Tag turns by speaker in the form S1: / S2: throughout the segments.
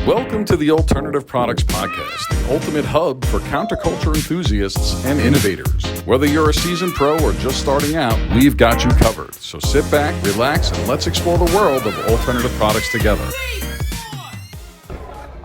S1: Welcome to the Alternative Products Podcast, the ultimate hub for counterculture enthusiasts and innovators. Whether you're a seasoned pro or just starting out, we've got you covered. So sit back, relax, and let's explore the world of alternative products together.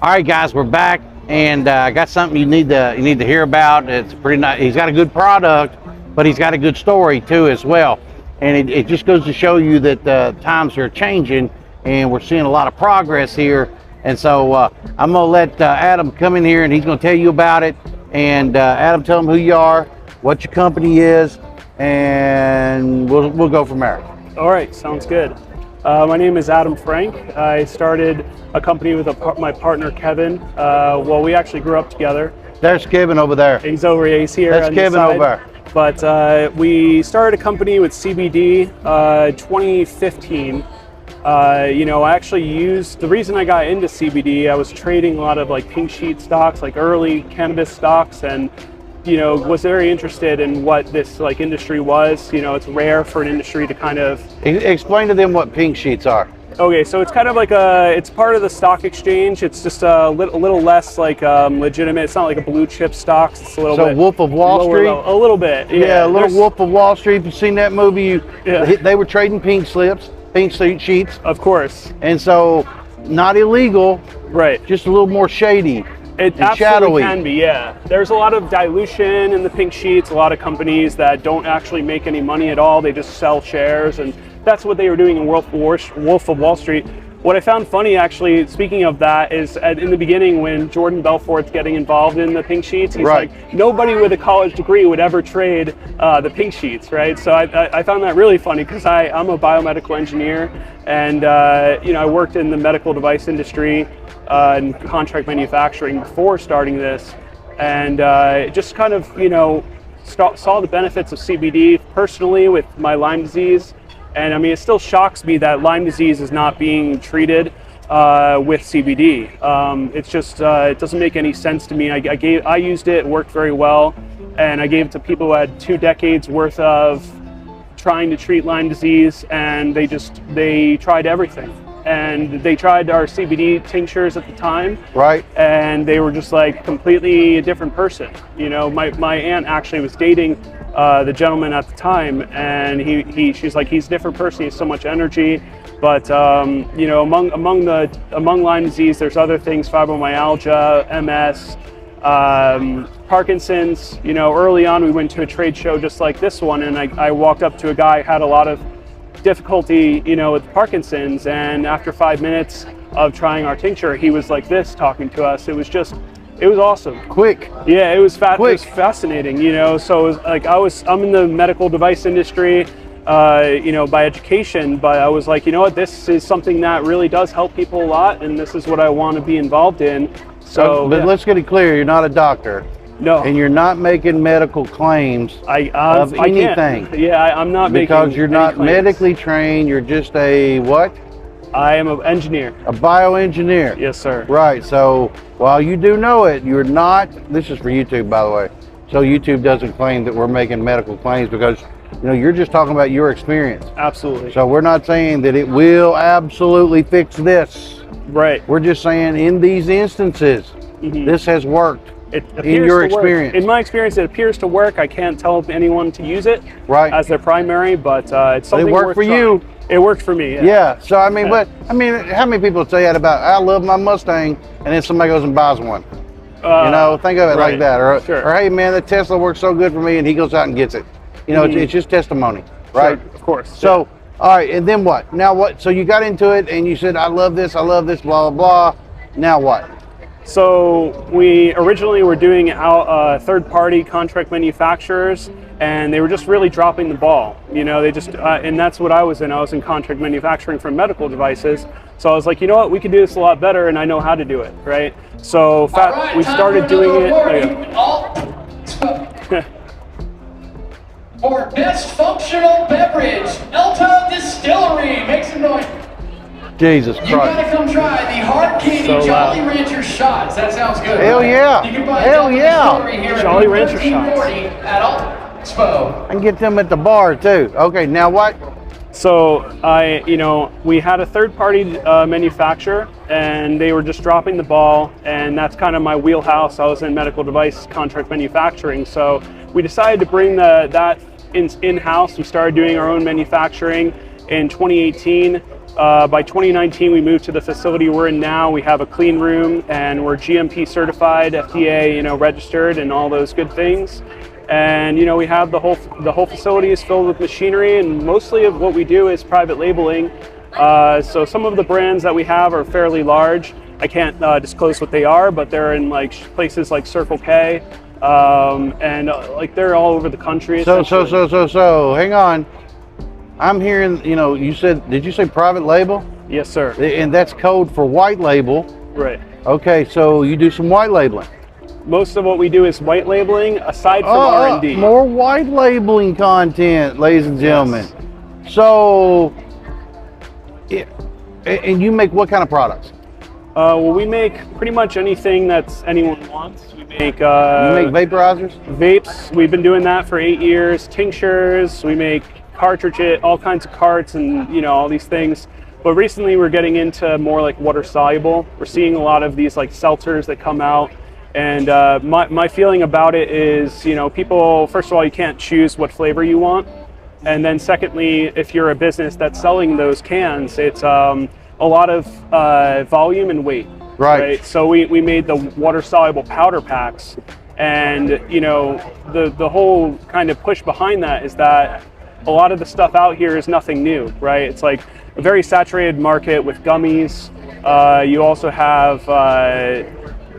S2: All right, guys, we're back, and I got something you need to hear about. It's pretty nice. He's got a good product, but he's got a good story too as well. And it just goes to show you that times are changing, and we're seeing a lot of progress here. And so I'm gonna let Adam come in here, and he's gonna tell you about it. And Adam, tell him who you are, what your company is, and we'll go from there.
S3: All right, sounds good. My name is Adam Frank. I started a company with my partner Kevin. Well, we actually grew up together.
S2: There's Kevin over there.
S3: He's here.
S2: That's Kevin over there.
S3: But we started a company with CBD 2015. I actually used, the reason I got into CBD, I was trading a lot of like pink sheet stocks, like early cannabis stocks, and was very interested in what this like industry was. It's rare for an industry to kind of
S2: explain to them what pink sheets are.
S3: Okay, so it's kind of like it's part of the stock exchange. It's just a little less like legitimate. It's not like a blue chip stocks. It's a little bit.
S2: So Wolf of Wall Street.
S3: A little bit.
S2: Yeah, a little Wolf of Wall Street. If you've seen that movie, they were trading pink sheets.
S3: Of course.
S2: And so, not illegal.
S3: Right.
S2: Just a little more shady.
S3: It absolutely shadowy. Can be, yeah. There's a lot of dilution in the pink sheets. A lot of companies that don't actually make any money at all. They just sell shares, and that's what they were doing in Wolf of Wall Street. What I found funny, actually, speaking of that, is in the beginning when Jordan Belfort's getting involved in the pink sheets, he's like, nobody with a college degree would ever trade the pink sheets, right? So I found that really funny because I'm a biomedical engineer, and I worked in the medical device industry and contract manufacturing before starting this, and just kind of saw the benefits of CBD personally with my Lyme disease. And I mean, it still shocks me that Lyme disease is not being treated with CBD. It's just it doesn't make any sense to me. I used it worked very well, and I gave it to people who had 2 decades worth of trying to treat Lyme disease, and they tried everything. And they tried our CBD tinctures at the time,
S2: right? And
S3: they were just like completely a different person. My aunt actually was dating the gentleman at the time, and she's like, he's a different person. He has so much energy. But among Lyme disease, there's other things: fibromyalgia, MS, Parkinson's. Early on, we went to a trade show just like this one, and I walked up to a guy who had a lot of difficulty, with Parkinson's, and after 5 minutes of trying our tincture, he was like this talking to us. It was awesome.
S2: Quick.
S3: Yeah, it was fascinating, so it was like I'm in the medical device industry, by education, but I was like, this is something that really does help people a lot, and this is what I want to be involved in. So,
S2: but let's get it clear, you're not a doctor.
S3: No.
S2: And you're not making medical claims of anything.
S3: I'm not making
S2: because you're not
S3: claims.
S2: Medically trained. You're just a what?
S3: I am an engineer.
S2: A bioengineer.
S3: Yes, sir.
S2: Right. So while you do know it, you're not. This is for YouTube, by the way. So YouTube doesn't claim that we're making medical claims because you're just talking about your experience.
S3: Absolutely.
S2: So we're not saying that it will absolutely fix this.
S3: Right.
S2: We're just saying in these instances, this has worked.
S3: It appears
S2: in your
S3: to
S2: experience.
S3: Work. In my experience, it appears to work. I can't tell anyone to use it
S2: as
S3: their primary, but it's something
S2: it worked for
S3: trying.
S2: you.
S3: It worked for me.
S2: Yeah. So how many people say that about? I love my Mustang, and then somebody goes and buys one. Think of it like that. Or hey man, the Tesla works so good for me, and he goes out and gets it. It's just testimony, right?
S3: Sure, of course.
S2: So all right, and then what? Now what? So you got into it, and you said, I love this, blah blah blah. Now what?
S3: So we originally were doing out third-party contract manufacturers, and they were just really dropping the ball. They just and that's what I was in. I was in contract manufacturing for medical devices. So I was like, what, we could do this a lot better, and I know how to do it, right? So we started doing it.
S4: For best functional beverage, Elta Distillery. Make some noise.
S2: Jesus Christ.
S4: You gotta come try the Hard Candy Jolly Rancher shots. That sounds good.
S2: Hell yeah.
S4: You can buy
S2: Hell
S4: Elta
S2: yeah.
S4: Distillery here
S3: Jolly
S4: at
S3: Rancher shots.
S4: 1340 at Expo.
S2: I can get them at the bar too. Okay, now what?
S3: So we had a third-party manufacturer, and they were just dropping the ball, and that's kind of my wheelhouse. I was in medical device contract manufacturing, so we decided to bring that in-house. We started doing our own manufacturing in 2018. By 2019, we moved to the facility we're in now. We have a clean room, and we're GMP certified, FDA, registered, and all those good things. And we have the whole facility is filled with machinery, and mostly of what we do is private labeling. So some of the brands that we have are fairly large. I can't disclose what they are, but they're in like places like Circle K, and like they're all over the country.
S2: So hang on. I'm hearing, you said, did you say private label?
S3: Yes, sir.
S2: And that's code for white label.
S3: Right.
S2: Okay, so you do some white labeling.
S3: Most of what we do is white labeling, aside from R&D.
S2: More white labeling content, ladies and gentlemen. Yes. So, and you make what kind of products?
S3: Well, we make pretty much anything that anyone wants. We make
S2: you make vaporizers?
S3: Vapes. We've been doing that for 8 years. Tinctures. We make cartridges, all kinds of carts, and all these things. But recently, we're getting into more like water soluble. We're seeing a lot of these like seltzers that come out. And my feeling about it is, people, first of all, you can't choose what flavor you want. And then secondly, if you're a business that's selling those cans, it's a lot of volume and weight. Right. So we made the water-soluble powder packs. And, the whole kind of push behind that is that a lot of the stuff out here is nothing new, right? It's like a very saturated market with gummies. You also have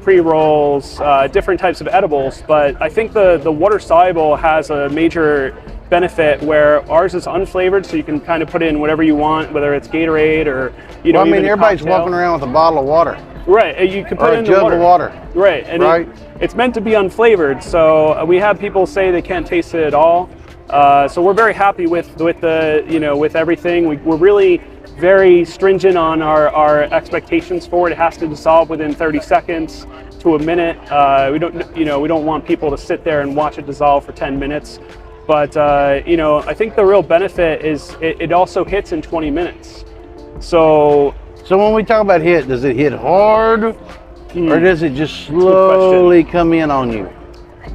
S3: pre-rolls, different types of edibles, but I think the water soluble has a major benefit where ours is unflavored, so you can kind of put in whatever you want, whether it's Gatorade or
S2: everybody's walking around with a bottle of water.
S3: Right, you can put
S2: or
S3: in
S2: a jug of water.
S3: Right, and it's meant to be unflavored, so we have people say they can't taste it at all. So we're very happy with the with everything. We're really very stringent on our expectations for it. It has to dissolve within 30 seconds to a minute. We don't want people to sit there and watch it dissolve for 10 minutes. But I think the real benefit is it also hits in 20 minutes. So
S2: when we talk about hit, does it hit hard, or does it just slowly come in on you?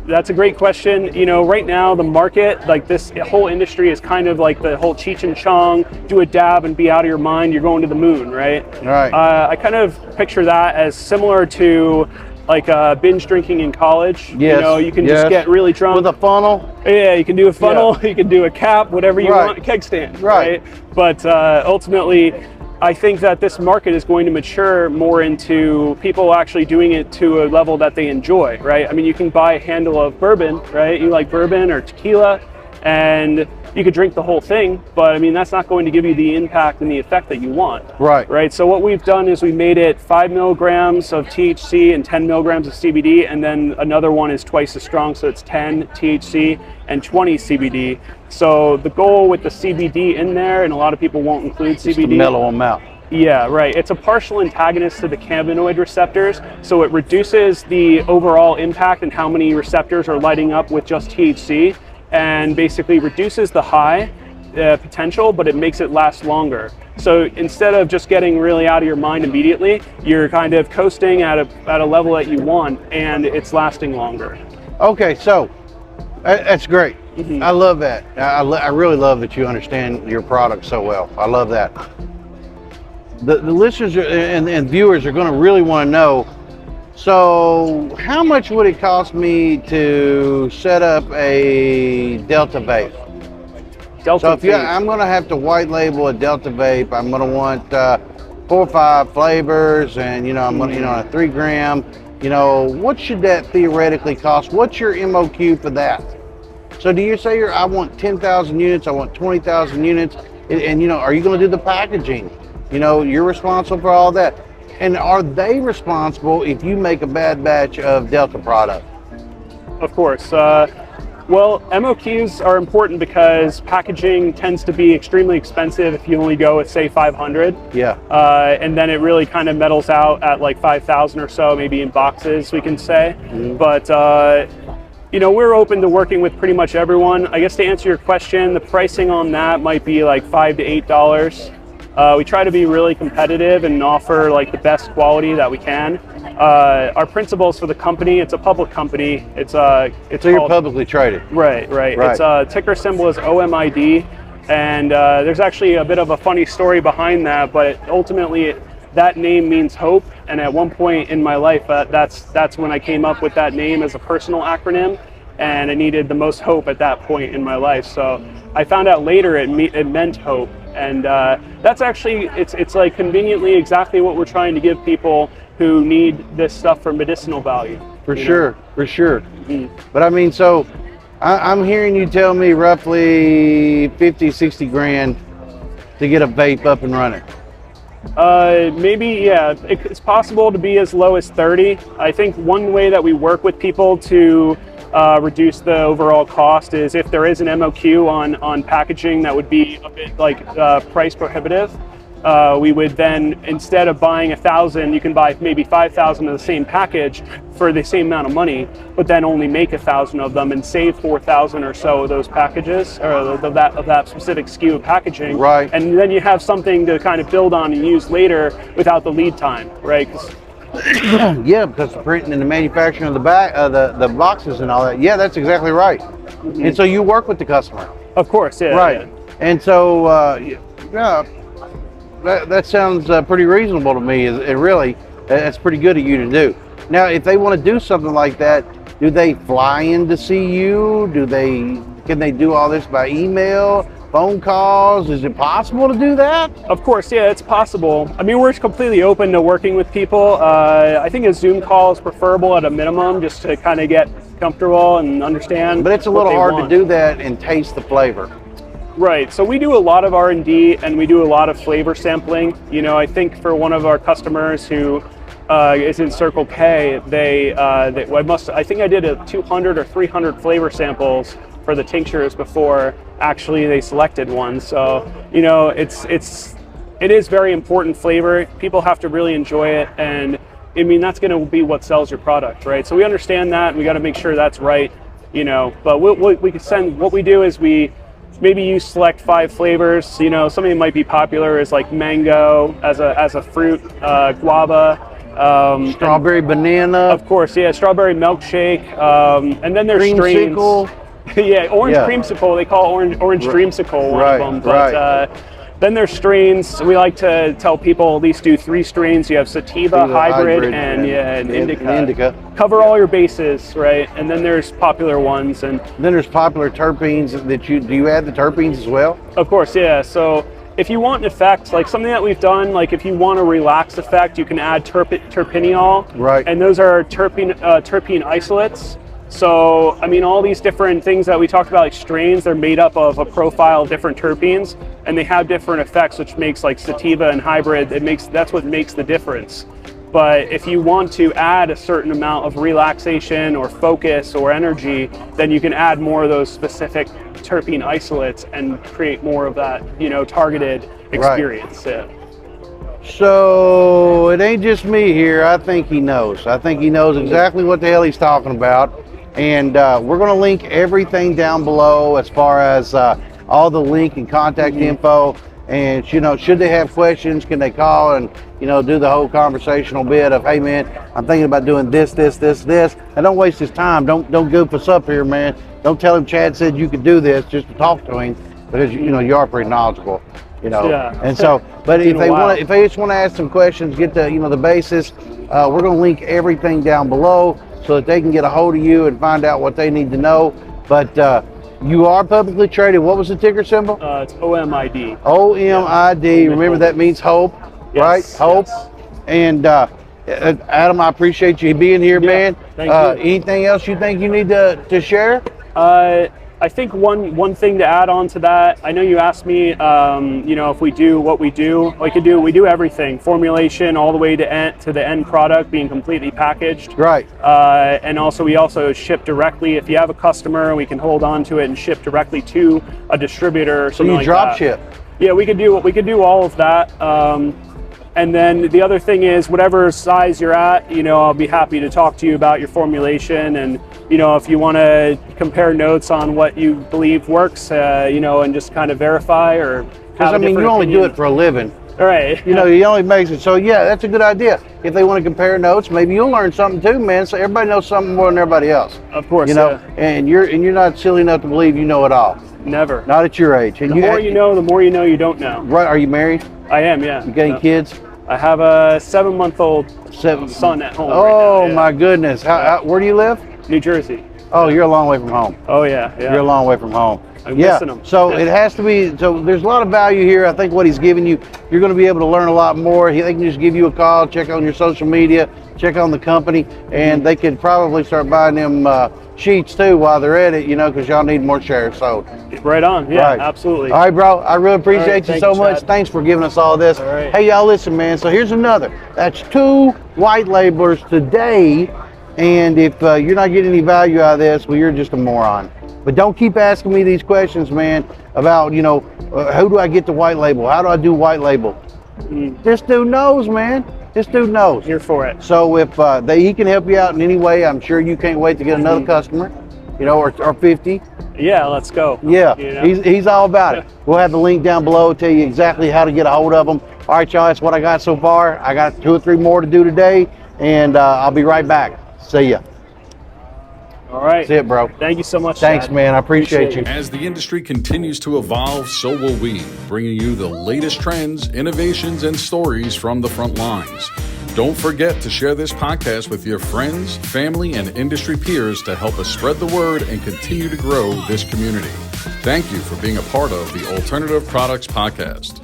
S3: That's a great question. Right now the market, like this whole industry, is kind of like the whole Cheech and Chong, do a dab and be out of your mind, you're going to the moon, right?
S2: Right.
S3: I kind of picture that as similar to like binge drinking in college.
S2: Yes.
S3: You can just get really drunk.
S2: With a funnel?
S3: Yeah, you can do a funnel, you can do a cap, whatever you want, a keg stand, right? But ultimately, I think that this market is going to mature more into people actually doing it to a level that they enjoy, right? I mean, you can buy a handle of bourbon, right? You like bourbon or tequila, and you could drink the whole thing, but I mean, that's not going to give you the impact and the effect that you want. Right. So what we've done is we made it 5 milligrams of THC and 10 milligrams of CBD, and then another one is twice as strong, so it's 10 THC and 20 CBD. So the goal with the CBD in there, and a lot of people won't include CBD.
S2: Just to mellow them out.
S3: Yeah, right. It's a partial antagonist to the cannabinoid receptors, so it reduces the overall impact and how many receptors are lighting up with just THC, and basically reduces the high potential, but it makes it last longer. So instead of just getting really out of your mind immediately, you're kind of coasting at a level that you want, and it's lasting longer.
S2: Okay, so that's great.
S3: Mm-hmm.
S2: I love that. I really love that you understand your product so well. I love that. The listeners and viewers are going to really want to know, so how much would it cost me to set up a Delta vape? I'm going to have to white label a Delta vape. I'm going to want 4 or 5 flavors, and I'm going to a 3 gram. What should that theoretically cost? What's your MOQ for that? So do you say I want 10,000 units, I want 20,000 units, and are you going to do the packaging? You're responsible for all that. And are they responsible if you make a bad batch of Delta product?
S3: Of course. Well, MOQs are important because packaging tends to be extremely expensive if you only go with, say, 500.
S2: Yeah.
S3: And then it really kind of metals out at like 5,000 or so, maybe in boxes, we can say. Mm-hmm. But We're open to working with pretty much everyone. I guess to answer your question, the pricing on that might be like $5 to $8. We try to be really competitive and offer like the best quality that we can. Our principles for the company, it's a public company. It's
S2: so you're publicly traded.
S3: Right. Its ticker symbol is OMID, and there's actually a bit of a funny story behind that, but ultimately that name means hope. And at one point in my life, that's when I came up with that name as a personal acronym, and I needed the most hope at that point in my life. So I found out later it meant hope, and that's actually it's like conveniently exactly what we're trying to give people who need this stuff for medicinal value.
S2: For sure. Mm-hmm. But I mean, so I'm hearing you tell me roughly 50, 60 grand to get a vape up and running.
S3: Maybe, yeah, it's possible to be as low as 30. I think one way that we work with people to reduce the overall cost is if there is an MOQ on packaging that would be a bit like price prohibitive. We would then, instead of buying 1,000, you can buy maybe 5,000 of the same package for the same amount of money, but then only make 1,000 of them and save 4,000 or so of those packages, or of that specific SKU of packaging.
S2: Right.
S3: And then you have something to kind of build on and use later without the lead time, right?
S2: Yeah, because the printing and the manufacturing of the boxes and all that. Yeah, that's exactly right. Mm-hmm. And so you work with the customer.
S3: Of course, yeah.
S2: Right.
S3: Yeah.
S2: And so, yeah. That sounds pretty reasonable to me. That's pretty good of you to do. Now, if they want to do something like that, do they fly in to see you? Can they do all this by email, phone calls? Is it possible to do that?
S3: Of course, yeah, it's possible. I mean, we're completely open to working with people. I think a Zoom call is preferable at a minimum, just to kind of get comfortable and understand.
S2: But it's a little hard to do that and taste the flavor.
S3: Right, so we do a lot of R&D and we do a lot of flavor sampling. I think for one of our customers who is in Circle K, I think I did 200 or 300 flavor samples for the tinctures before actually they selected one. So, it is very important flavor. People have to really enjoy it, and I mean, that's going to be what sells your product, right? So we understand that, and we got to make sure that's right, but we can send, what we do is maybe you select 5 flavors. Something that might be popular is like mango as a fruit, guava,
S2: strawberry, banana.
S3: Of course, yeah, strawberry milkshake, and then there's
S2: creamsicle.
S3: strains. Yeah, orange creamsicle. They call orange dreamsicle one of them. But then there's strains. We like to tell people at least do 3 strains. You have sativa, hybrid, and indica. Cover all your bases, right? And then there's popular ones, and
S2: then there's popular terpenes that do you add the terpenes as well? Of
S3: course, yeah. So if you want an effect, like something that we've done, like if you want a relaxed effect, you can add terpineol.
S2: Right.
S3: And those are terpene isolates. So, I mean, all these different things that we talked about, like strains, they're made up of a profile of different terpenes, and they have different effects, which makes like sativa and hybrid, that's what makes the difference. But if you want to add a certain amount of relaxation or focus or energy, then you can add more of those specific terpene isolates and create more of that, targeted experience. Right. Yeah.
S2: So it ain't just me here. I think he knows exactly what the hell he's talking about. And we're going to link everything down below as far as all the link and contact info. And, should they have questions, can they call and, do the whole conversational bit of, hey, man, I'm thinking about doing this. And don't waste his time. Don't goof us up here, man. Don't tell him Chad said you could do this just to talk to him, because, you are pretty knowledgeable.
S3: Yeah.
S2: And so, but if they just want to ask some questions, get the, the basis, we're going to link everything down below so that they can get a hold of you and find out what they need to know. But you are publicly traded. What was the ticker symbol?
S3: It's OMID.
S2: OMID. Yeah. Remember, that means hope, right? Hope. Yes. And Adam, I appreciate you being here, man.
S3: Thank you.
S2: Anything else you think you need to share?
S3: I think one thing to add on to that, I know you asked me, if we do what we do. We do everything, formulation all the way to the end product being completely packaged.
S2: Right.
S3: And we also ship directly. If you have a customer, we can hold on to it and ship directly to a distributor or something like that.
S2: So you drop ship?
S3: Yeah, we could do all of that. And then the other thing is, whatever size you're at, I'll be happy to talk to you about your formulation. And, if you want to compare notes on what you believe works, and just kind of verify or have a different
S2: you only
S3: opinion.
S2: do it for a living.
S3: All right.
S2: You only makes it. So yeah, that's a good idea. If they want to compare notes, maybe you'll learn something too, man. So everybody knows something more than everybody else.
S3: Of course.
S2: And you're not silly enough to believe you know it all.
S3: Never.
S2: Not at your age. And
S3: The more you know, the more you know you don't know.
S2: Right? Are you married?
S3: I am, yeah.
S2: You got any kids?
S3: I have a 7-month-old son at home.
S2: Oh
S3: right now, yeah.
S2: my goodness! Where do you live?
S3: New Jersey.
S2: Oh, you're a long way from home.
S3: Oh yeah.
S2: You're a long way from home.
S3: I'm missing them.
S2: So it has to be. So there's a lot of value here. I think what he's giving you, you're going to be able to learn a lot more. They can just give you a call, check on your social media, check on the company, and they could probably start buying them sheets too while they're at it. Because y'all need more shares sold.
S3: Right on. Yeah,
S2: Right.
S3: Absolutely.
S2: All right, bro. I really appreciate you
S3: thank
S2: so
S3: you,
S2: much.
S3: Chad.
S2: Thanks for giving us all this.
S3: All right.
S2: Hey, y'all, listen, man. So here's another. That's 2 white labelers today. And if you're not getting any value out of this, well, you're just a moron. But don't keep asking me these questions, man, about, who do I get the white label? How do I do white label? This dude knows, man. This dude knows.
S3: Here for it.
S2: So if he can help you out in any way, I'm sure you can't wait to get another customer, or 50.
S3: Yeah, let's go.
S2: Yeah, he's all about it. We'll have the link down below, tell you exactly how to get a hold of them. All right, y'all, that's what I got so far. I got 2 or 3 more to do today, and I'll be right back. See ya.
S3: All right.
S2: That's it, bro.
S3: Thank you so much.
S2: Thanks,
S3: Chad.
S2: man. I appreciate you.
S1: As the industry continues to evolve, so will we, bringing you the latest trends, innovations, and stories from the front lines. Don't forget to share this podcast with your friends, family, and industry peers to help us spread the word and continue to grow this community. Thank you for being a part of the Alternative Products Podcast.